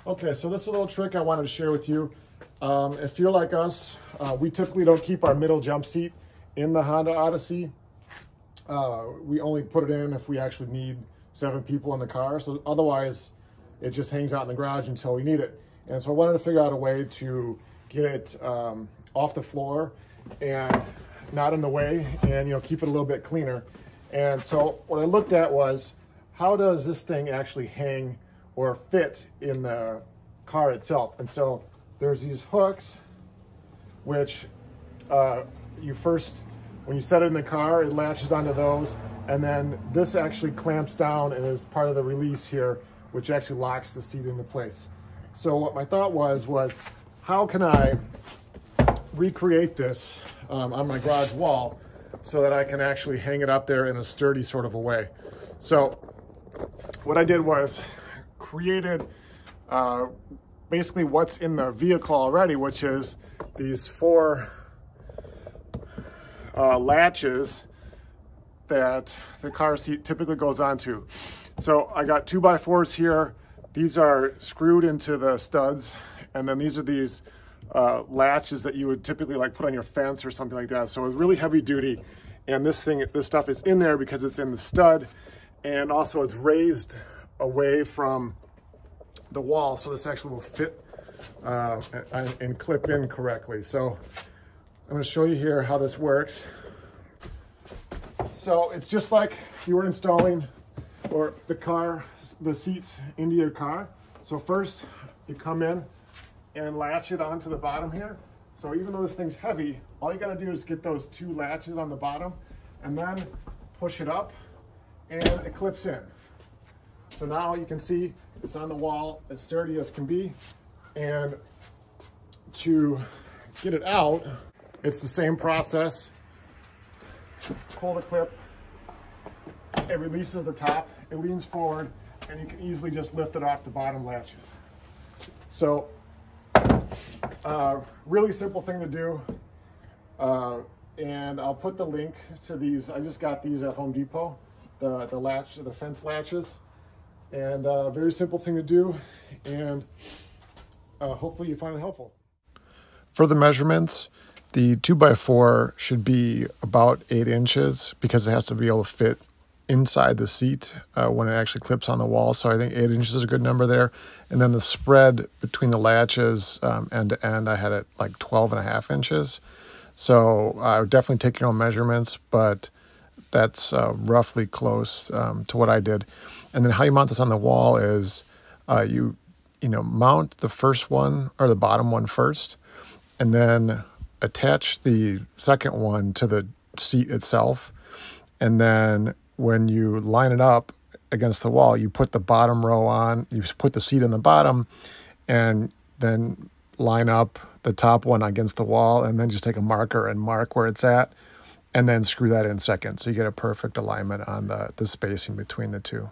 Okay, so this is a little trick I wanted to share with you. If you're like us, we typically don't keep our middle jump seat in the Honda Odyssey. We only put it in if we actually need 7 people in the car. So otherwise, it just hangs out in the garage until we need it. And so I wanted to figure out a way to get it off the floor and not in the way, and keep it a little bit cleaner. And so what I looked at was, how does this thing actually hang or fit in the car itself? And so there's these hooks, which you first, when you set it in the car, it latches onto those, and then this actually clamps down and is part of the release here, which actually locks the seat into place. So what my thought was how can I recreate this on my garage wall so that I can actually hang it up there in a sturdy sort of a way? So what I did was created basically what's in the vehicle already, which is these 4 latches that the car seat typically goes onto. So I got 2x4s here. These are screwed into the studs, and then these are these latches that you would typically like put on your fence or something like that. So it's really heavy duty, and this stuff is in there because it's in the stud, and also it's raised away from the wall, so this actually will fit and clip in correctly. So I'm going to show you here how this works. So it's just like you were installing the seats into your car. So first you come in and latch it onto the bottom here. So even though this thing's heavy, all you got to do is get those 2 latches on the bottom and then push it up and it clips in. So now you can see it's on the wall, as sturdy as can be. And to get it out, it's the same process. Pull the clip, it releases the top, it leans forward, and you can easily just lift it off the bottom latches. So, really simple thing to do. And I'll put the link to these. I just got these at Home Depot, the fence latches. And very simple thing to do, and hopefully you find it helpful. For the measurements, the 2x4 should be about 8 inches because it has to be able to fit inside the seat when it actually clips on the wall. So I think 8 inches is a good number there. And then the spread between the latches end to end, I had it like 12.5 inches. So I would definitely take your own measurements, but that's roughly close to what I did. And then how you mount this on the wall is you mount the first one or the bottom one first, and then attach the second one to the seat itself. And then when you line it up against the wall, you put the bottom row on, you put the seat in the bottom, and then line up the top one against the wall, and then just take a marker and mark where it's at, and then screw that in second. So you get a perfect alignment on the spacing between the two.